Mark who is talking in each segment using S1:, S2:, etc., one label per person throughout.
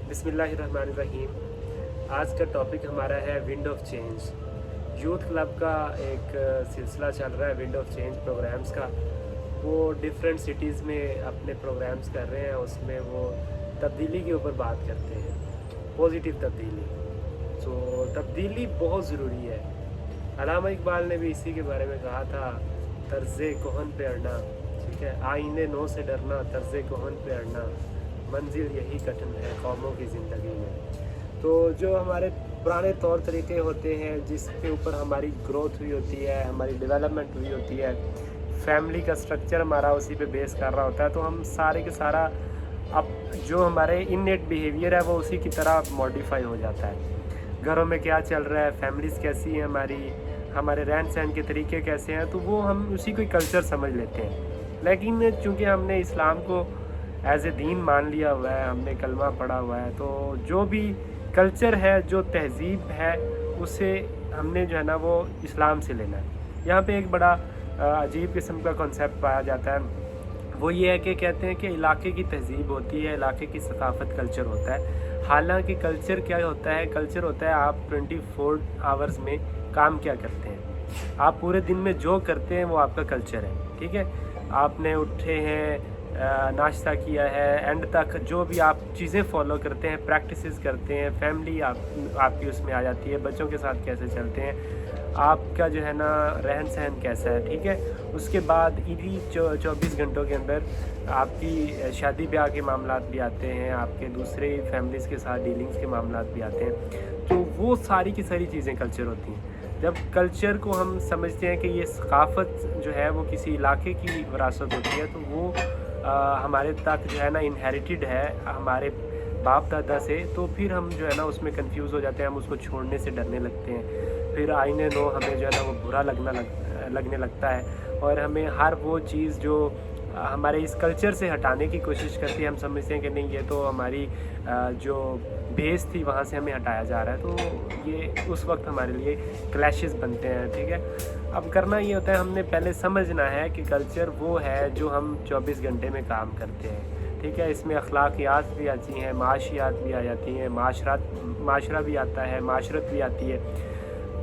S1: बिस्मिल्लाहिर्रहमानिर्रहीम। आज का टॉपिक हमारा है wind of change. Youth club का एक सिलसिला चल रहा है विंड ऑफ चेंज प्रोग्राम्स का। वो डिफरेंट सिटीज़ में अपने प्रोग्राम्स कर रहे हैं, उसमें वो तब्दीली के ऊपर बात करते हैं, पॉजिटिव तब्दीली। तो तब्दीली बहुत ज़रूरी है। अल्लामा इकबाल ने भी इसी के बारे में कहा था, तर्ज़े कोहन पे अड़ना, ठीक है, आईने नो से डरना, तर्ज़े कोहन पे अड़ना, मंजिल यही कठिन है कौमों की ज़िंदगी में। तो जो हमारे पुराने तौर तरीके होते हैं जिसके ऊपर हमारी ग्रोथ हुई होती है, हमारी डेवलपमेंट हुई होती है, फैमिली का स्ट्रक्चर हमारा उसी पे बेस कर रहा होता है, तो हम सारे के सारा अब जो हमारे इननेट बिहेवियर है वो उसी की तरह मॉडिफाई हो जाता है। घरों में क्या चल रहा है, फैमिलीज़ कैसी है हमारी, हमारे रहन सहन के तरीके कैसे हैं, तो वो हम उसी को कल्चर समझ लेते हैं। लेकिन चूँकि हमने इस्लाम को एज ए दीन मान लिया हुआ है, हमने कलमा पढ़ा हुआ है, तो जो भी कल्चर है, जो तहज़ीब है, उसे हमने जो है ना वो इस्लाम से लेना है। यहाँ पे एक बड़ा अजीब किस्म का कॉन्सेप्ट पाया जाता है, वो ये है कि कहते हैं कि इलाके की तहज़ीब होती है, इलाके की सकाफ़त कल्चर होता है। हालांकि कल्चर क्या होता है? कल्चर होता है आप 24 आवर्स में काम क्या करते हैं, आप पूरे दिन में जो करते हैं वो आपका कल्चर है। ठीक है, आपने उठे हैं, नाश्ता किया है, एंड तक जो भी आप चीज़ें फॉलो करते हैं, प्रैक्टिसेस करते हैं, फैमिली आपकी उसमें आ जाती है, बच्चों के साथ कैसे चलते हैं, आपका जो है ना रहन सहन कैसा है। ठीक है, उसके बाद इन्हीं 24 घंटों के अंदर आपकी शादी ब्याह के मामलात भी आते हैं, आपके दूसरे फैमिलीज़ के साथ डीलिंग्स के मामलात भी आते हैं। तो वो सारी की सारी चीज़ें कल्चर होती हैं। जब कल्चर को हम समझते हैं कि ये सकाफ़त जो है वो किसी इलाके की विरासत होती है, तो वो हमारे तक जो है ना इनहेरिटेड है हमारे बाप दादा से, तो फिर हम जो है ना उसमें कंफ्यूज हो जाते हैं, हम उसको छोड़ने से डरने लगते हैं। फिर आईने नो हमें जो है ना वो बुरा लगने लगता है, और हमें हर वो चीज़ जो हमारे इस कल्चर से हटाने की कोशिश करती है, हम समझते हैं कि नहीं ये तो हमारी जो बेस थी वहाँ से हमें हटाया जा रहा है, तो ये उस वक्त हमारे लिए क्लैशेस बनते हैं। ठीक है, अब करना ये होता है, हमने पहले समझना है कि कल्चर वो है जो हम 24 घंटे में काम करते हैं। ठीक है, इसमें अखलाकियात भी आती हैं, माशियात भी आ जाती हैं, माशरा भी आता है, माशरत भी आती है।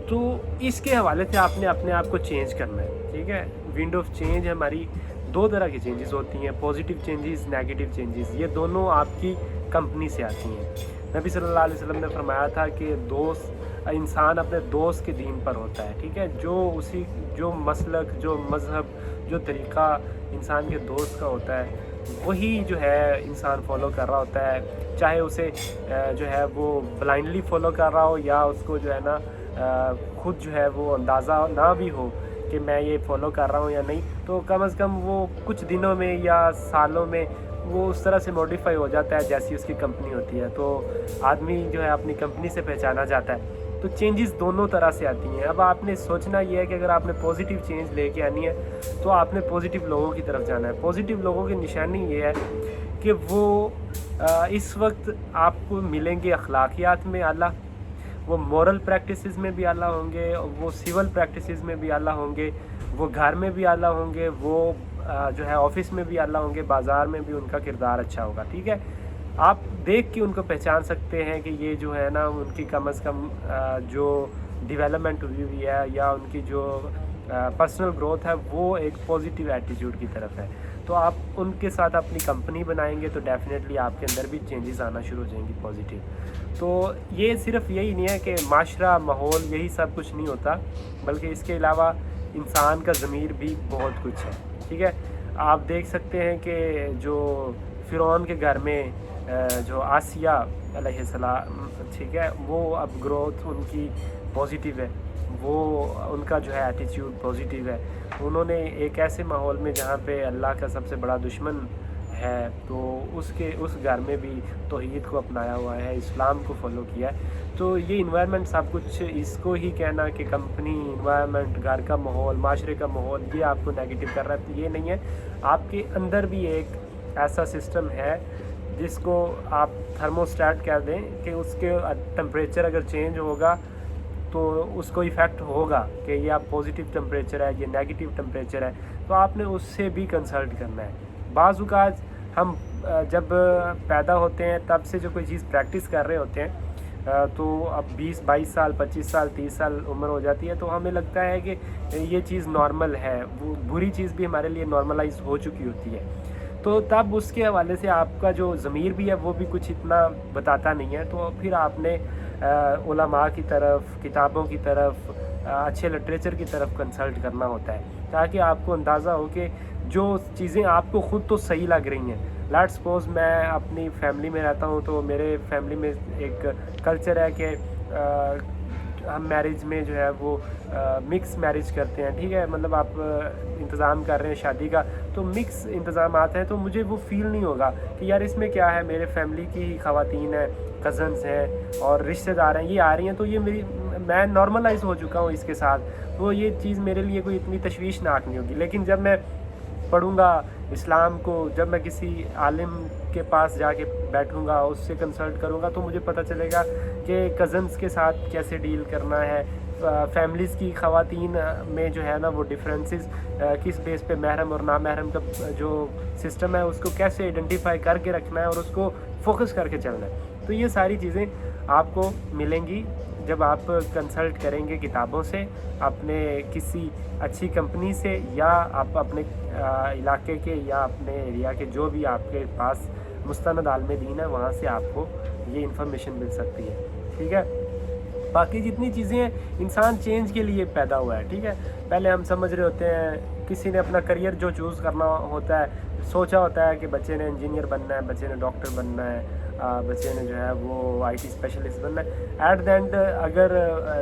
S1: तो इसके हवाले से आपने अपने आप को चेंज करना है। ठीक है, विंड ऑफ चेंज हमारी दो तरह की चेंजेस होती हैं, पॉजिटिव चेंजेस, नेगेटिव चेंजेस। ये दोनों आपकी कंपनी से आती हैं। नबी सल्लल्लाहु अलैहि वसल्लम ने फरमाया था कि इंसान अपने दोस्त के दीन पर होता है। ठीक है, जो मसलक, जो मज़हब, जो तरीक़ा इंसान के दोस्त का होता है वही जो है इंसान फॉलो कर रहा होता है, चाहे उसे जो है वो ब्लाइंडली फॉलो कर रहा हो या उसको जो है ना खुद जो है वो अंदाज़ा ना भी हो कि मैं ये फॉलो कर रहा हूँ या नहीं, तो कम से कम वो कुछ दिनों में या सालों में वो उस तरह से मॉडिफाई हो जाता है जैसी उसकी कंपनी होती है। तो आदमी जो है अपनी कंपनी से पहचाना जाता है। तो चेंजेस दोनों तरह से आती हैं। अब आपने सोचना ये है कि अगर आपने पॉजिटिव चेंज लेके आनी है तो आपने पॉजिटिव लोगों की तरफ जाना है। पॉजिटिव लोगों की निशानी ये है कि वो इस वक्त आपको मिलेंगे अखलाकियात में आला, वो मॉरल प्रैक्टिसेस में भी आला होंगे, वो सिविल प्रैक्टिसेस में भी आला होंगे, वो घर में भी आला होंगे, वो जो है ऑफिस में भी आला होंगे, बाज़ार में भी उनका किरदार अच्छा होगा। ठीक है, आप देख के उनको पहचान सकते हैं कि ये जो है ना उनकी कम से कम जो डेवलपमेंट हुई है या उनकी जो पर्सनल ग्रोथ है वो एक पॉजिटिव एटीट्यूड की तरफ है। तो आप उनके साथ अपनी कंपनी बनाएंगे तो डेफिनेटली आपके अंदर भी चेंजेस आना शुरू हो जाएंगी पॉजिटिव। तो ये सिर्फ यही नहीं है कि माशरा, माहौल, यही सब कुछ नहीं होता, बल्कि इसके अलावा इंसान का ज़मीर भी बहुत कुछ है। ठीक है, आप देख सकते हैं कि जो फ़िरौन के घर में जो आसिया अलैहिस्सलाम, ठीक है, वो अब ग्रोथ उनकी पॉजिटिव है, वो उनका जो है एटीट्यूड पॉजिटिव है। उन्होंने एक ऐसे माहौल में जहाँ पे अल्लाह का सबसे बड़ा दुश्मन है, तो उस घर में भी तौहीद को अपनाया हुआ है, इस्लाम को फॉलो किया है। तो ये इन्वायरमेंट सब कुछ, इसको ही कहना कि कंपनी, इन्वायरमेंट, घर का माहौल, माशरे का माहौल ये आपको नेगेटिव कर रहा है, तो ये नहीं है। आपके अंदर भी एक ऐसा सिस्टम है जिसको आप थर्मोस्टेट कह दें कि उसके टेम्परेचर अगर चेंज होगा तो उसको इफ़ेक्ट होगा कि ये आप पॉजिटिव टेम्परेचर है, ये नेगेटिव टेम्परेचर है, तो आपने उससे भी कंसल्ट करना है। बाज़ औक़ात ہم جب پیدا ہوتے ہیں تب سے جو کوئی چیز پریکٹس کر رہے ہوتے ہیں تو اب 20-22 سال 25 سال 30 سال عمر ہو جاتی ہے تو ہمیں لگتا ہے کہ یہ چیز نارمل ہے، وہ بری چیز بھی ہمارے لیے نارملائز ہو چکی ہوتی ہے. تو تب اس کے حوالے سے آپ کا جو ضمیر بھی ہے وہ بھی کچھ اتنا بتاتا نہیں ہے. تو پھر آپ نے علماء کی طرف، کتابوں کی طرف، اچھے لٹریچر کی طرف کنسلٹ کرنا ہوتا ہے تاکہ آپ کو اندازہ ہو کہ جو چیزیں آپ کو خود تو صحیح لگ رہی ہیں. لیٹ سپوز میں اپنی فیملی میں رہتا ہوں تو میرے فیملی میں ایک کلچر ہے کہ ہم میرج میں جو ہے وہ مکس میرج کرتے ہیں. ٹھیک ہے، مطلب آپ انتظام کر رہے ہیں شادی کا تو مکس انتظامات ہیں. تو مجھے وہ فیل نہیں ہوگا کہ یار اس میں کیا ہے، میرے فیملی کی خواتین ہیں، کزنس ہیں اور رشتہ دار ہیں، یہ آ رہی ہیں تو یہ میں نارملائز ہو چکا ہوں اس کے ساتھ. تو یہ چیز میرے لیے کوئی اتنی تشویشناک نہیں ہوگی. لیکن جب میں پڑھوں گا اسلام کو، جب میں کسی عالم کے پاس جا کے بیٹھوں گا، اس سے کنسلٹ کروں گا تو مجھے پتہ چلے گا کہ کزنس کے ساتھ کیسے ڈیل کرنا ہے، فیملیز کی خواتین میں جو ہے نا وہ ڈفرینسز کس بیس پہ محرم اور نامحرم کا جو سسٹم ہے اس کو کیسے آئیڈینٹیفائی کر کے رکھنا ہے اور اس کو فوکس کر کے چلنا ہے. تو یہ ساری چیزیں آپ کو ملیں گی جب آپ کنسلٹ کریں گے کتابوں سے، اپنے کسی اچھی کمپنی سے، یا آپ اپنے علاقے کے یا اپنے ایریا کے جو بھی آپ کے پاس مستند عالم دین ہے وہاں سے آپ کو یہ انفارمیشن مل سکتی ہے. ٹھیک ہے، باقی جتنی چیزیں ہیں انسان چینج کے لیے پیدا ہوا ہے. ٹھیک ہے، پہلے ہم سمجھ رہے ہوتے ہیں، کسی نے اپنا کریئر جو چوز کرنا ہوتا ہے سوچا ہوتا ہے کہ بچے نے انجینئر بننا ہے، بچے نے ڈاکٹر بننا ہے، بچے نے جو ہے وہ آئی ٹی اسپیشلسٹ بننا ہے. ایٹ دا اینڈ اگر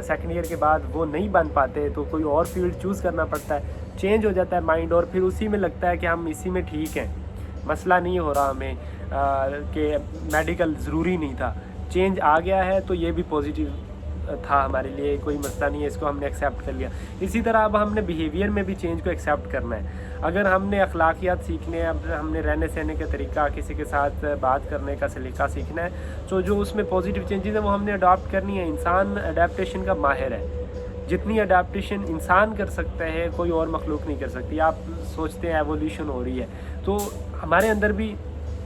S1: سیکنڈ ایئر کے بعد وہ نہیں بن پاتے تو کوئی اور فیلڈ چوز کرنا پڑتا ہے. چینج ہو جاتا ہے مائنڈ اور پھر اسی میں لگتا ہے کہ ہم اسی میں ٹھیک ہیں، مسئلہ نہیں ہو رہا ہمیں کہ میڈیکل ضروری نہیں تھا. چینج آ گیا ہے تو یہ بھی پازیٹیو تھا ہمارے لیے، کوئی مسئلہ نہیں ہے، اس کو ہم نے ایکسیپٹ کر لیا. اسی طرح اب ہم نے بیہیویئر میں بھی چینج کو ایکسیپٹ کرنا ہے. اگر ہم نے اخلاقیات سیکھنے ہیں، اب ہم نے رہنے سہنے کا طریقہ، کسی کے ساتھ بات کرنے کا سلیقہ سیکھنا ہے، تو جو اس میں پازیٹیو چینجز ہیں وہ ہم نے اڈاپٹ کرنی ہے. انسان اڈیپٹیشن کا ماہر ہے، جتنی اڈیپٹیشن انسان کر سکتا ہے کوئی اور مخلوق نہیں کر سکتی. آپ سوچتے ہیں ایولیوشن ہو رہی ہے تو ہمارے اندر بھی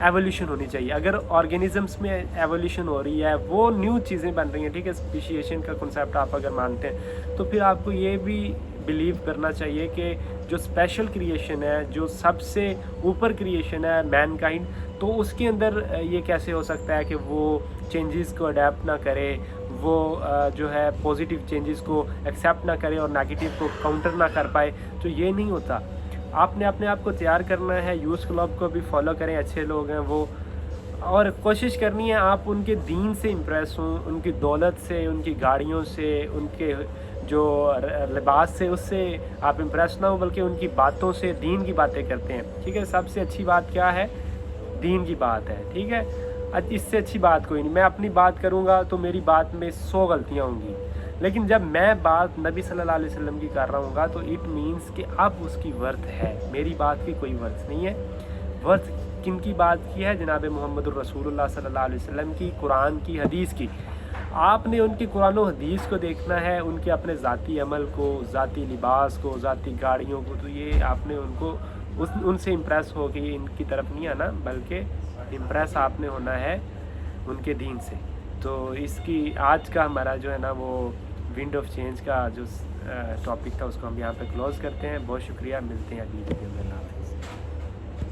S1: ایولیوشن ہونی چاہیے. اگر آرگینزمس میں ایولیوشن ہو رہی ہے، وہ نیو چیزیں بن رہی ہیں، ٹھیک ہے، اسپیشیشن کا کنسیپٹ آپ اگر مانتے ہیں تو پھر آپ کو یہ بھی بلیو کرنا چاہیے کہ جو اسپیشل کریشن ہے، جو سب سے اوپر کریشن ہے مین کائنڈ، تو اس کے اندر یہ کیسے ہو سکتا ہے کہ وہ چینجز کو اڈیپٹ نہ کرے، وہ جو ہے پازیٹیو چینجز کو ایکسیپٹ نہ کرے اور نیگیٹو کو کاؤنٹر نہ کر پائے. تو یہ نہیں ہوتا. آپ نے اپنے آپ کو تیار کرنا ہے. یوز کلب کو بھی فالو کریں، اچھے لوگ ہیں وہ، اور کوشش کرنی ہے آپ ان کے دین سے امپریس ہوں، ان کی دولت سے، ان کی گاڑیوں سے، ان کے جو لباس سے، اس سے آپ امپریس نہ ہو بلکہ ان کی باتوں سے، دین کی باتیں کرتے ہیں. ٹھیک ہے، سب سے اچھی بات کیا ہے؟ دین کی بات ہے. ٹھیک ہے، اس سے اچھی بات کوئی نہیں. میں اپنی بات کروں گا تو میری بات میں 100 غلطیاں ہوں گی، لیکن جب میں بات نبی صلی اللہ علیہ وسلم کی کر رہا ہوں گا تو اٹ مینس کہ اب اس کی ورتھ ہے. میری بات کی کوئی ورتھ نہیں ہے. ورتھ کن کی بات کی ہے؟ جناب محمد الرسول اللہ صلی اللہ علیہ وسلم کی، قرآن کی، حدیث کی. آپ نے ان کی قرآن و حدیث کو دیکھنا ہے، ان کے اپنے ذاتی عمل کو، ذاتی لباس کو، ذاتی گاڑیوں کو. تو یہ آپ نے ان کو ان سے امپریس ہو کے ان کی طرف نہیں آنا، بلکہ امپریس آپ نے ہونا ہے ان کے دین سے. تو اس کی آج کا ہمارا جو ہے نا وہ ونڈ آف چینج کا جو ٹاپک تھا اس کو ہم یہاں پہ کلوز کرتے ہیں. بہت شکریہ، ملتے ہیں اگلی ویڈیو میں.